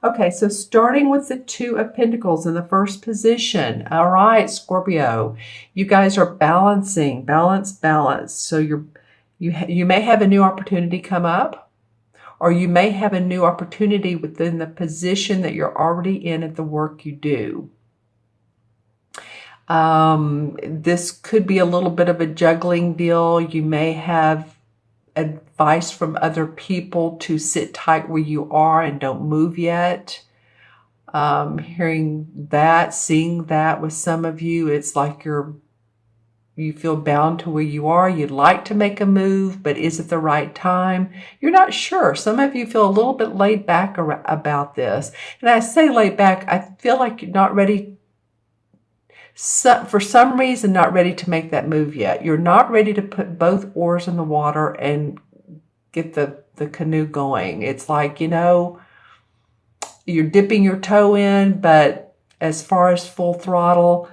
Okay, so starting with the Two of Pentacles in the first position. All right, Scorpio, you guys are balancing, balance. So you may have a new opportunity come up, or you may have a new opportunity within the position that you're already in at the work you do. This could be a little bit of a juggling deal. You may have advice from other people to sit tight where you are and don't move yet. Hearing that, seeing that with some of you, it's like you feel bound to where you are. You'd like to make a move, but is it the right time? You're not sure. Some of you feel a little bit laid back about this. And I say laid back, I feel like you're not ready, for some reason, not ready to make that move yet. You're not ready to put both oars in the water and get the canoe going. It's like, you're dipping your toe in, but as far as full throttle,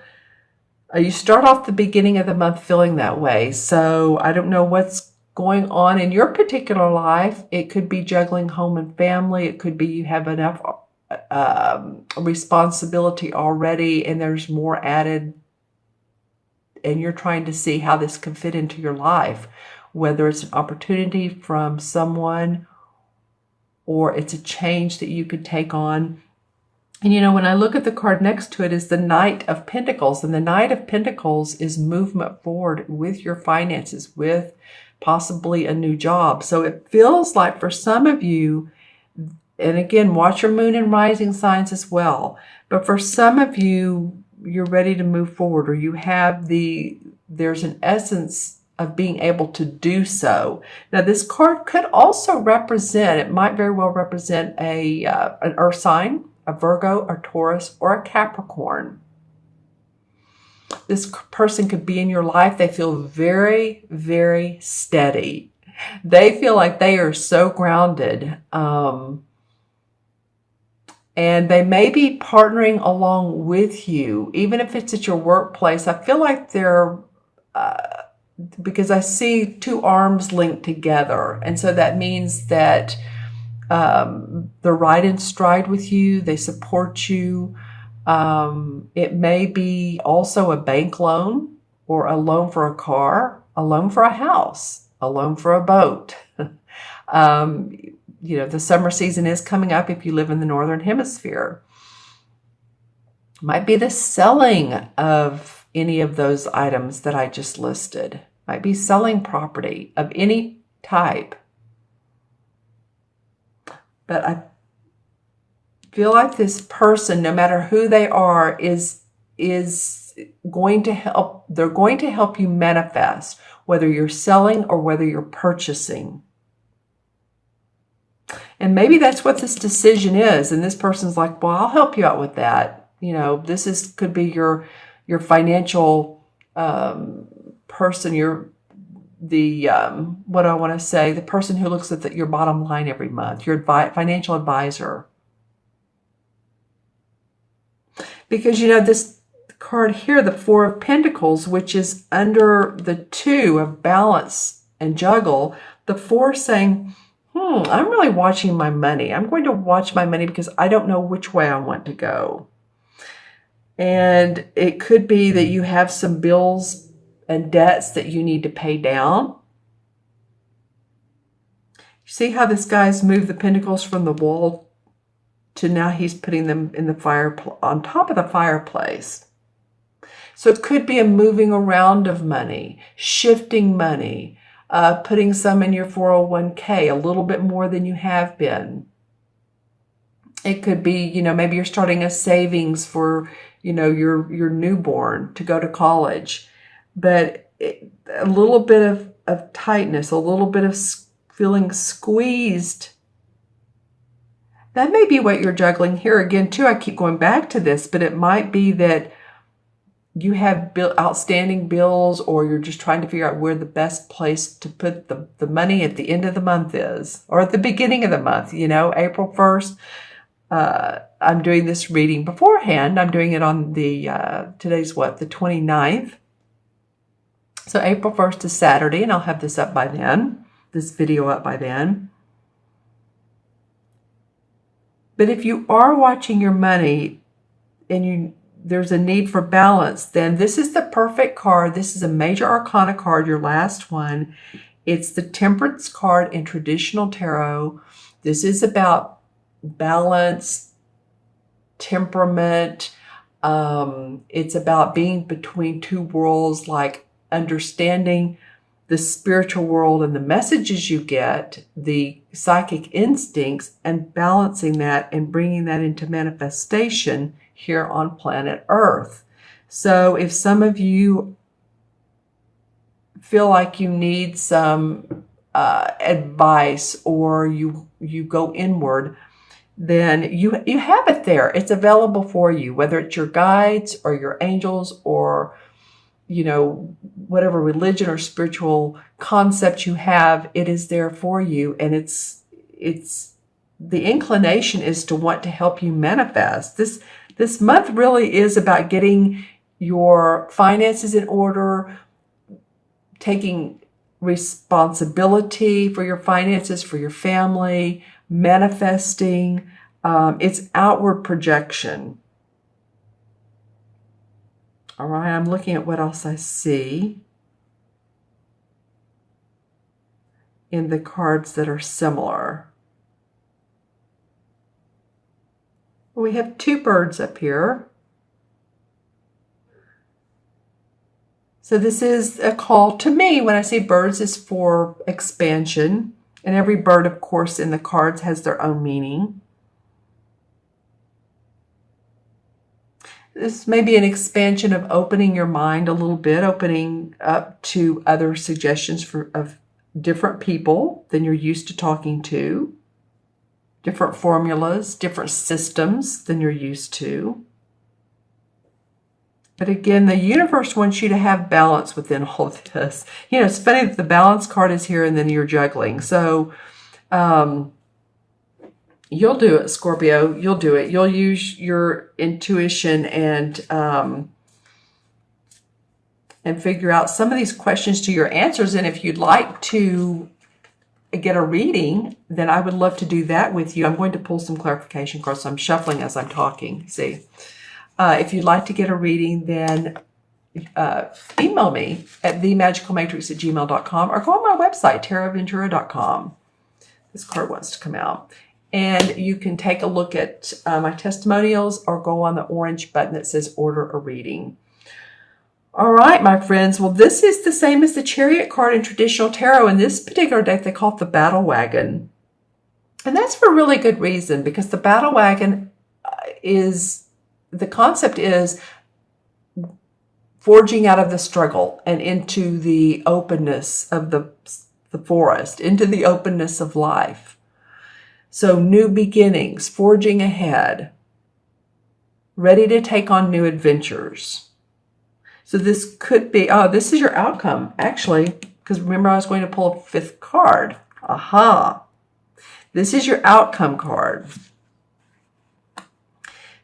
you start off the beginning of the month feeling that way. So I don't know what's going on in your particular life. It could be juggling home and family. It could be you have enough responsibility already and there's more added, and you're trying to see how this can fit into your life, whether it's an opportunity from someone or it's a change that you could take on. And when I look at the card next to it is the Knight of Pentacles, and the Knight of Pentacles is movement forward with your finances, with possibly a new job. So it feels like for some of you, and again, watch your moon and rising signs as well, but for some of you, you're ready to move forward, or you have there's an essence of being able to do so. Now, this card could also represent, it might very well represent an earth sign, a Virgo, a Taurus, or a Capricorn. This person could be in your life. They feel very, very steady. They feel like they are so grounded. And they may be partnering along with you, even if it's at your workplace. I feel like they're, because I see two arms linked together. And so that means that they're right in stride with you. They support you. It may be also a bank loan, or a loan for a car, a loan for a house, a loan for a boat. The summer season is coming up if you live in the Northern Hemisphere. Might be the selling of any of those items that I just listed. Might be selling property of any type. But I feel like this person, no matter who they are, is going to help. They're going to help you manifest, whether you're selling or whether you're purchasing. And maybe that's what this decision is. And this person's like, well, I'll help you out with that. This could be your financial person, what I want to say, the person who looks at your bottom line every month, your financial advisor. Because, this card here, the Four of Pentacles, which is under the Two of Balance and Juggle, the Four saying, I'm really watching my money. I'm going to watch my money because I don't know which way I want to go. And it could be that you have some bills and debts that you need to pay down. See how this guy's moved the pentacles from the wall to now he's putting them in the fire, on top of the fireplace. So it could be a moving around of money, shifting money, putting some in your 401k, a little bit more than you have been. It could be, maybe you're starting a savings for, your newborn to go to college. But a little bit of tightness, a little bit of feeling squeezed. That may be what you're juggling here again, too. I keep going back to this, but it might be that you have outstanding bills, or you're just trying to figure out where the best place to put the money at the end of the month is, or at the beginning of the month, April 1st. I'm doing this reading beforehand. I'm doing it on today's the 29th. So April 1st is Saturday, and I'll have this up by then, this video up by then. But if you are watching your money and there's a need for balance, then this is the perfect card. This is a major arcana card, your last one. It's the Temperance card in traditional tarot. This is about balance, temperament. It's about being between two worlds, like understanding the spiritual world and the messages you get, the psychic instincts, and balancing that and bringing that into manifestation here on planet Earth. So if some of you feel like you need some advice, or you go inward, then you have it there. It's available for you, whether it's your guides or your angels, or whatever religion or spiritual concept you have, it is there for you. And it's the inclination is to want to help you manifest. This month really is about getting your finances in order, taking responsibility for your finances, for your family, manifesting. It's outward projection. All right, I'm looking at what else I see in the cards that are similar. We have two birds up here. So this is a call to me. When I say birds, is for expansion. And every bird, of course, in the cards has their own meaning. This may be an expansion of opening your mind a little bit, opening up to other suggestions of different people than you're used to talking to, different formulas, different systems than you're used to. But again, the universe wants you to have balance within all of this. It's funny that the balance card is here and then you're juggling. So, you'll do it, Scorpio. You'll do it. You'll use your intuition and figure out some of these questions to your answers. And if you'd like to get a reading, then I would love to do that with you. I'm going to pull some clarification cards, so I'm shuffling as I'm talking. See, if you'd like to get a reading, then email me at themagicalmatrix@gmail.com, or go on my website, taraventura.com. This card wants to come out. And you can take a look at my testimonials, or go on the orange button that says order a reading. All right, my friends. Well, this is the same as the Chariot card in traditional tarot. In this particular deck, they call it the Battle Wagon. And that's for a really good reason, because the Battle Wagon the concept is forging out of the struggle and into the openness of the forest, into the openness of life. So new beginnings, forging ahead, ready to take on new adventures. So this could be, this is your outcome, actually, because remember I was going to pull a fifth card. Aha. This is your outcome card.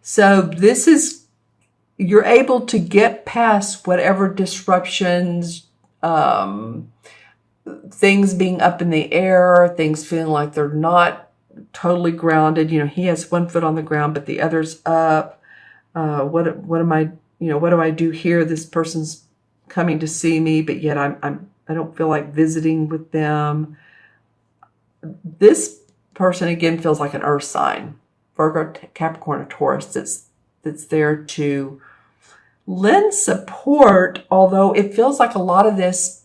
So this is, you're able to get past whatever disruptions, things being up in the air, things feeling like they're not totally grounded. He has one foot on the ground, but the other's up. What am I, what do I do here? This person's coming to see me, but yet I don't feel like visiting with them. This person, again, feels like an earth sign, Virgo, Capricorn, or Taurus, that's there to lend support, although it feels like a lot of this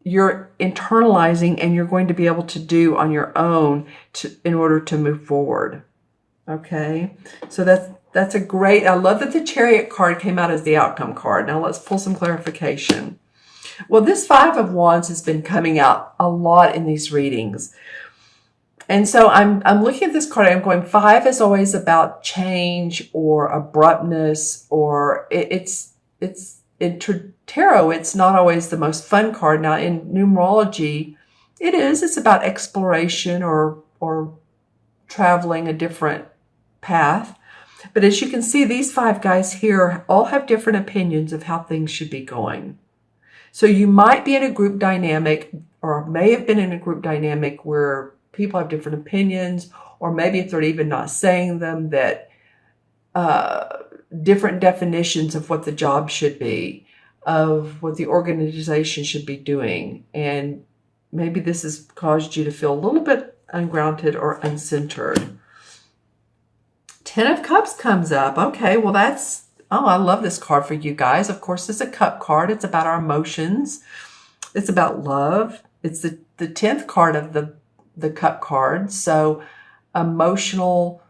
you're internalizing and you're going to be able to do on your own in order to move forward. Okay, so that's a great, I love that the Chariot card came out as the outcome card. Now let's pull some clarification. Well, this Five of Wands has been coming out a lot in these readings. And so I'm looking at this card, I'm going, 5 is always about change or abruptness, or it's in tarot, it's not always the most fun card. Now in numerology, it's about exploration or traveling a different path. But as you can see, these 5 guys here all have different opinions of how things should be going. So you might be in a group dynamic, or may have been in a group dynamic, where people have different opinions, or maybe if they're even not saying them, that different definitions of what the job should be, of what the organization should be doing. And maybe this has caused you to feel a little bit ungrounded or uncentered. Ten of Cups comes up. Okay, well I love this card for you guys. Of course, it's a cup card. It's about our emotions. It's about love. It's the 10th card of the cup card. So emotional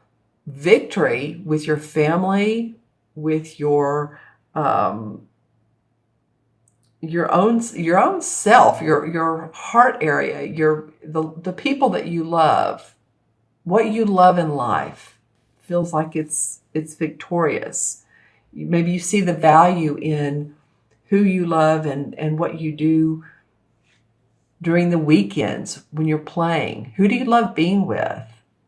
victory with your family, with your own self, your heart area, the people that you love, what you love in life feels like it's victorious. Maybe you see the value in who you love and what you do during the weekends when you're playing. Who do you love being with?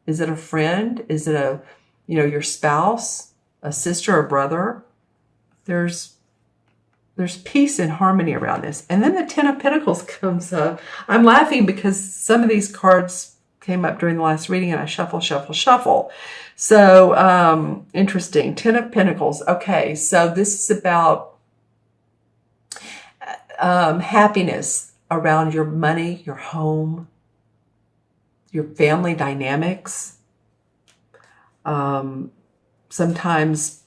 Is it a friend? Is it your spouse, a sister or brother? There's peace and harmony around this. And then the Ten of Pentacles comes up. I'm laughing because some of these cards came up during the last reading and I shuffle. So interesting. Ten of Pentacles. Okay, so this is about happiness around your money, your home, your family dynamics. Sometimes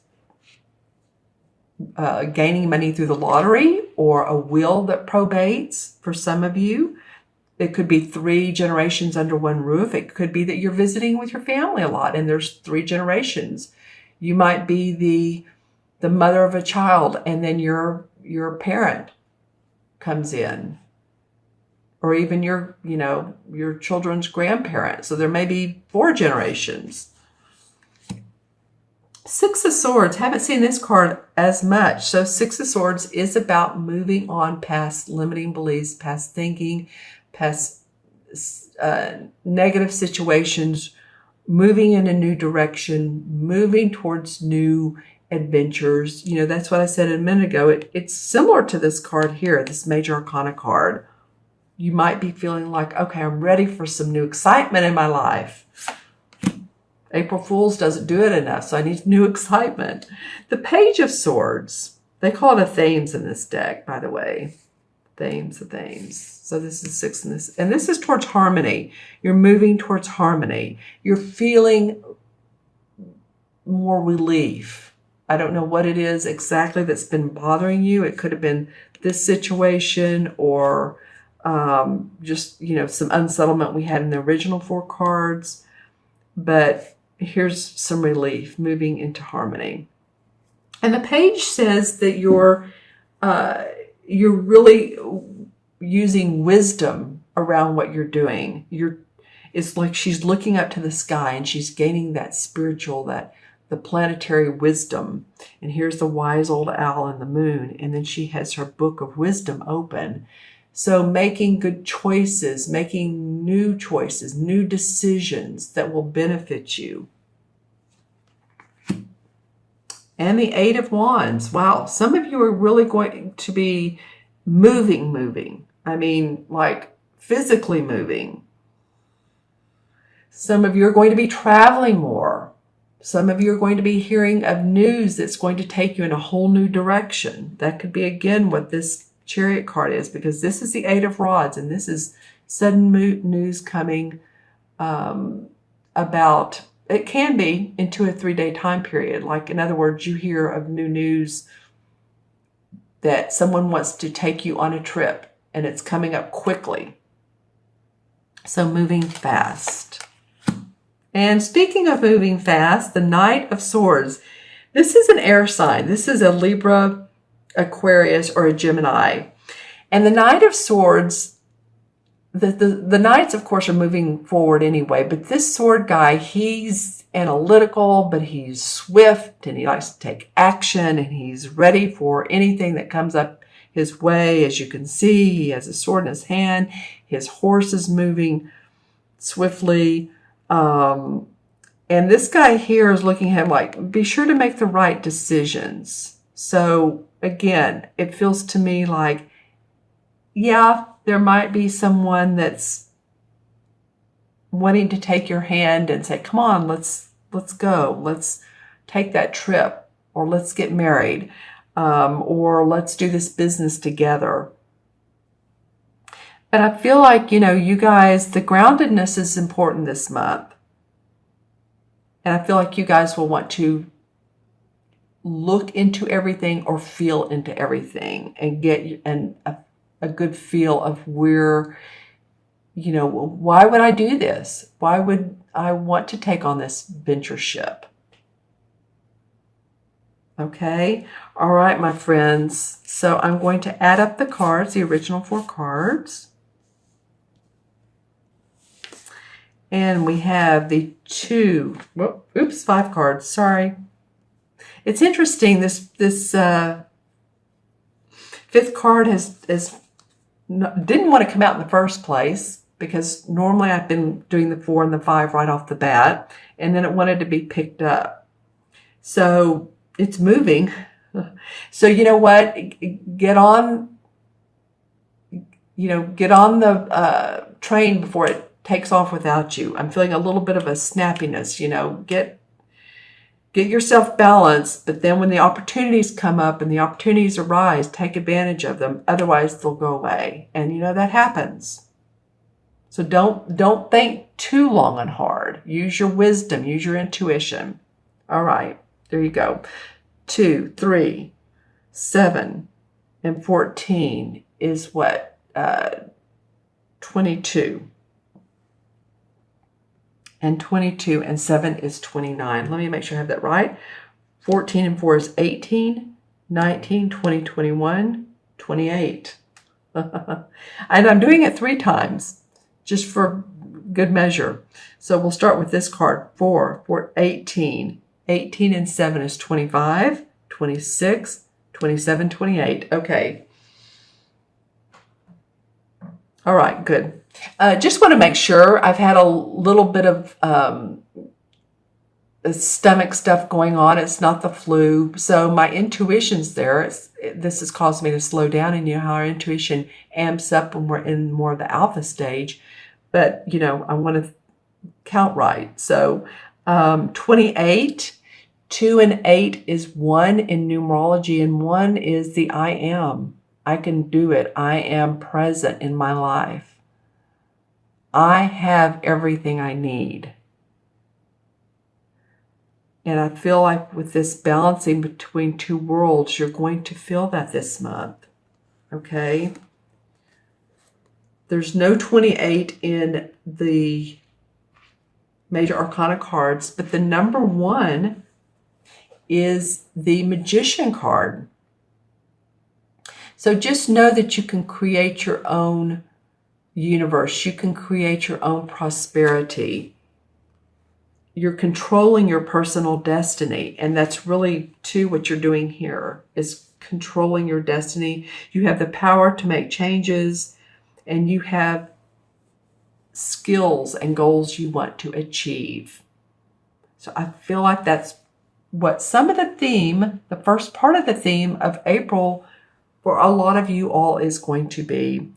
gaining money through the lottery or a will that probates for some of you. It could be 3 generations under one roof. It could be that you're visiting with your family a lot and there's 3 generations. You might be the mother of a child and then your parent comes in, or even your children's grandparent. So there may be 4 generations. 6 of Swords, haven't seen this card as much. So 6 of Swords is about moving on past limiting beliefs, past thinking, past negative situations, moving in a new direction, moving towards new adventures. That's what I said a minute ago. It's similar to this card here, this Major Arcana card. You might be feeling like, okay, I'm ready for some new excitement in my life. April Fool's doesn't do it enough, so I need new excitement. The Page of Swords, they call it a Thames in this deck, by the way. Thames. So this is 6 in this. And this is towards harmony. You're moving towards harmony. You're feeling more relief. I don't know what it is exactly that's been bothering you. It could have been this situation or just, some unsettlement we had in the original 4 cards. But here's some relief, moving into harmony. And the page says that you're really using wisdom around what you're doing. It's like she's looking up to the sky and she's gaining that spiritual, the planetary wisdom. And here's the wise old owl and the moon. And then she has her book of wisdom open. So making good choices, making new choices, new decisions that will benefit you. And the 8 of Wands. Wow, some of you are really going to be moving. I mean, like physically moving. Some of you are going to be traveling more. Some of you are going to be hearing of news that's going to take you in a whole new direction. That could be, again, what this Chariot card is, because this is the 8 of Rods, and this is sudden news coming about, it can be in 2 or 3 day time period. Like, in other words, you hear of new news that someone wants to take you on a trip and it's coming up quickly. So moving fast. And speaking of moving fast, the Knight of Swords. This is an air sign. This is a Libra, Aquarius, or a Gemini. And the Knight of Swords, the Knights, of course, are moving forward anyway, but this sword guy, he's analytical, but he's swift, and he likes to take action, and he's ready for anything that comes up his way. As you can see, he has a sword in his hand. His horse is moving swiftly. And this guy here is looking at him like, be sure to make the right decisions. So again, it feels to me like, yeah, there might be someone that's wanting to take your hand and say, come on, let's go. Let's take that trip, or let's get married, or let's do this business together. But I feel like, you guys, the groundedness is important this month. And I feel like you guys will want to look into everything or feel into everything and get a good feel of where, why would I do this? Why would I want to take on this ventureship? Okay. All right, my friends. So I'm going to add up the cards, the original 4 cards. And we have the 5 cards. Sorry. It's interesting. This 5th card didn't want to come out in the first place, because normally I've been doing the 4 and the 5 right off the bat, and then it wanted to be picked up. So it's moving. So you know what? Get on the train before it takes off without you. I'm feeling a little bit of a snappiness, get yourself balanced, but then when the opportunities come up and the opportunities arise, take advantage of them. Otherwise they'll go away. And that happens. So don't think too long and hard. Use your wisdom, use your intuition. All right, there you go. 2, 3, 7, and 14 is what? 22. And 22 and 7 is 29. Let me make sure I have that right. 14 and 4 is 18, 19, 20, 21, 28. And I'm doing it 3 times, just for good measure. So we'll start with this card. 4, 18. 18 and 7 is 25, 26, 27, 28. Okay. All right, good. Just want to make sure. I've had a little bit of stomach stuff going on. It's not the flu. So my intuition's there. This has caused me to slow down. And how our intuition amps up when we're in more of the alpha stage. But, I want to count right. So 28, 2 and 8 is 1 in numerology. And 1 is the I am. I can do it. I am present in my life. I have everything I need. And I feel like with this balancing between 2 worlds, you're going to feel that this month. Okay? There's no 28 in the major arcana cards, but the number 1 is the Magician card. So just know that you can create your own universe. You can create your own prosperity. You're controlling your personal destiny. And that's really, too, what you're doing here, is controlling your destiny. You have the power to make changes, and you have skills and goals you want to achieve. So I feel like that's what some of the theme, the first part of the theme of April, for a lot of you all is going to be.